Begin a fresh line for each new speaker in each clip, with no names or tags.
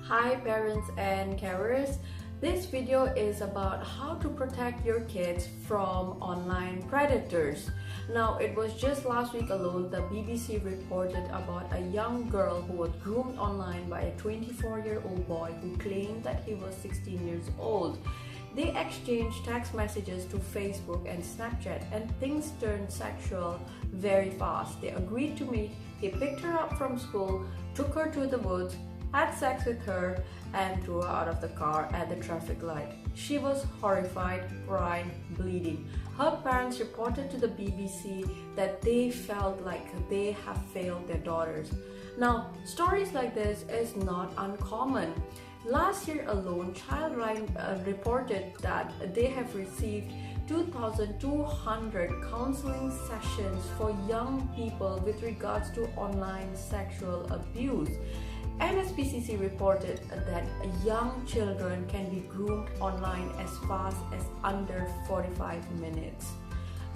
Hi parents and carers. This video is about how to protect your kids from online predators. Now, it was just last week alone the BBC reported about a young girl who was groomed online by a 24-year-old boy who claimed that he was 16 years old. They exchanged text messages to Facebook and Snapchat, and things turned sexual very fast. They agreed to meet, he picked her up from school, took her to the woods, had sex with her, and threw her out of the car at the traffic light. She was horrified, crying, bleeding. Her parents reported to the BBC that they felt like they have failed their daughters. Now, stories like this is not uncommon. Last year alone, Childline reported that they have received 2,200 counseling sessions for young people with regards to online sexual abuse. NSPCC reported that young children can be groomed online as fast as under 45 minutes.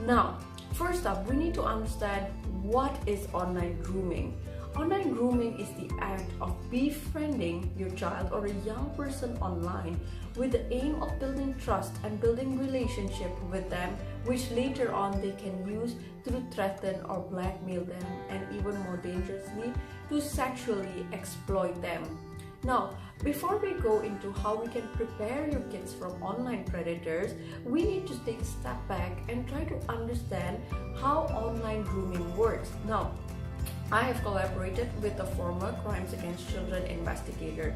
Now, first up, we need to understand what is online grooming. Online grooming is the act of befriending your child or a young person online with the aim of building trust and building relationship with them, which later on they can use to threaten or blackmail them, and even more dangerously, to sexually exploit them. Now, before we go into how we can prepare your kids from online predators, we need to take a step back and try to understand how online grooming works. Now, I have collaborated with a former crimes against children investigator.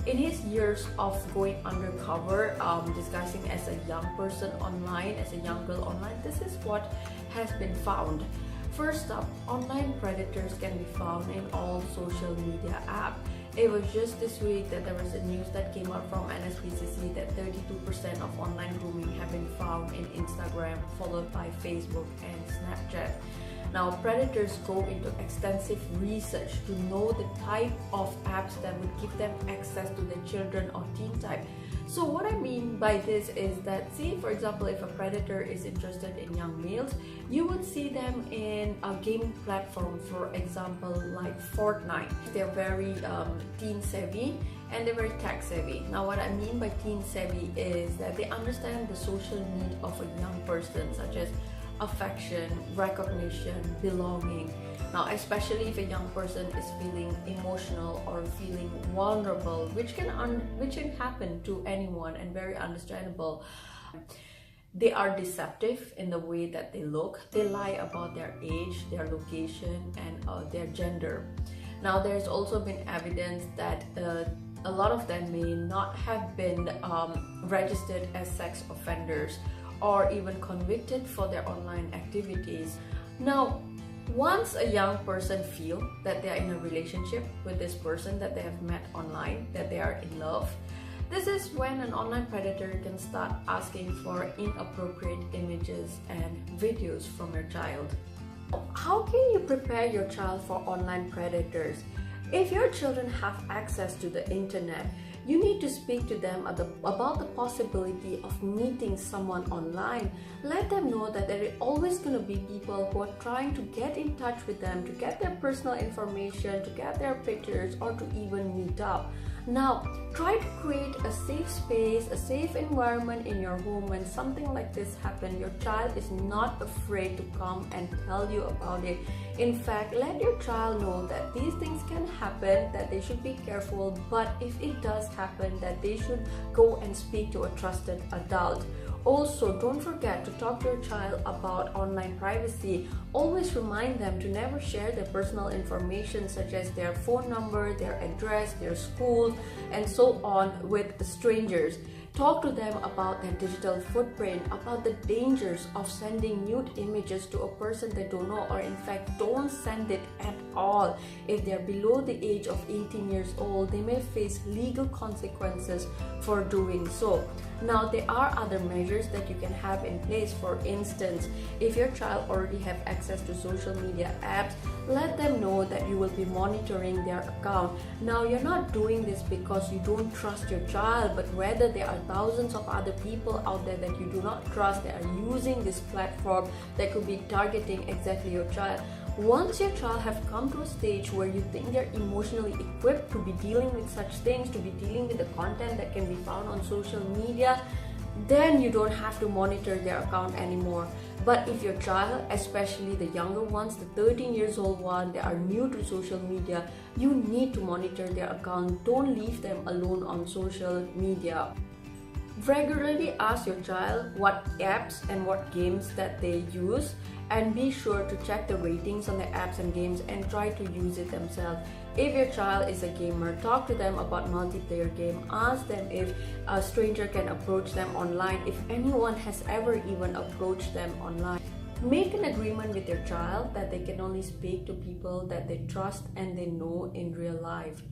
In his years of going undercover, disguising as a young person online, as a young girl online, this is what has been found. First up, online predators can be found in all social media apps. It was just this week that there was a news that came out from NSPCC that 32% of online grooming have been found in Instagram, followed by Facebook and Snapchat. Now, predators go into extensive research to know the type of apps that would give them access to their children or teen type. So what I mean by this is that, see, for example, if a predator is interested in young males, you would see them in a gaming platform, for example, like Fortnite. They're very teen savvy and they're very tech savvy. Now, what I mean by teen savvy is that they understand the social need of a young person, such as affection, recognition, belonging. Now, especially if a young person is feeling emotional or feeling vulnerable, which can happen to anyone and very understandable. They are deceptive in the way that they look. They lie about their age, their location, and their gender. Now, there's also been evidence that a lot of them may not have been registered as sex offenders or even convicted for their online activities. Now, once a young person feels that they are in a relationship with this person that they have met online, that they are in love, this is when an online predator can start asking for inappropriate images and videos from your child. How can you prepare your child for online predators? If your children have access to the internet, you need to speak to them about the possibility of meeting someone online. Let them know that there are always going to be people who are trying to get in touch with them, to get their personal information, to get their pictures, or to even meet up. Now, try to create a safe space, a safe environment in your home when something like this happens. Your child is not afraid to come and tell you about it. In fact, let your child know that these things can happen, that they should be careful, but if it does happen, that they should go and speak to a trusted adult. Also, don't forget to talk to your child about online privacy. Always remind them to never share their personal information such as their phone number, their address, their school, and so on with strangers. Talk to them about their digital footprint, about the dangers of sending nude images to a person they don't know, or in fact, don't send it at all. If they're below the age of 18 years old, they may face legal consequences for doing so. Now, there are other measures that you can have in place. For instance, if your child already have access to social media apps, let them know that you will be monitoring their account. Now, you're not doing this because you don't trust your child, but rather there are thousands of other people out there that you do not trust that are using this platform that could be targeting exactly your child. Once your child have come to a stage where you think they're emotionally equipped to be dealing with such things, to be dealing with the content that can be found on social media, then you don't have to monitor their account anymore. But if your child, especially the younger ones, the 13 years old one, they are new to social media, you need to monitor their account. Don't leave them alone on social media. Regularly ask your child what apps and what games that they use, and be sure to check the ratings on the apps and games and try to use it themselves. If your child is a gamer, talk to them about multiplayer game. Ask them if a stranger can approach them online, if anyone has ever even approached them online. Make an agreement with your child that they can only speak to people that they trust and they know in real life.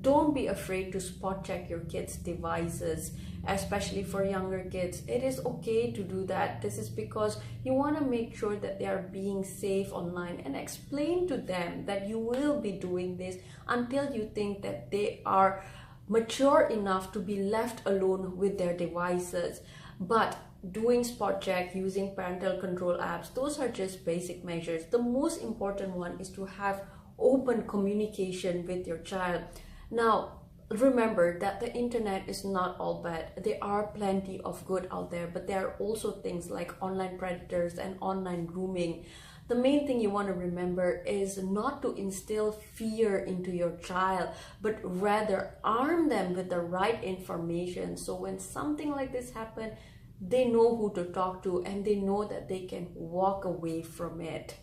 Don't be afraid to spot check your kids' devices, especially for younger kids. It is okay to do that. This is because you want to make sure that they are being safe online, and explain to them that you will be doing this until you think that they are mature enough to be left alone with their devices. But doing spot check, using parental control apps, those are just basic measures. The most important one is to have open communication with your child. Now, remember that the internet is not all bad. There are plenty of good out there, but there are also things like online predators and online grooming. The main thing you want to remember is not to instill fear into your child, but rather arm them with the right information. So when something like this happens, they know who to talk to and they know that they can walk away from it.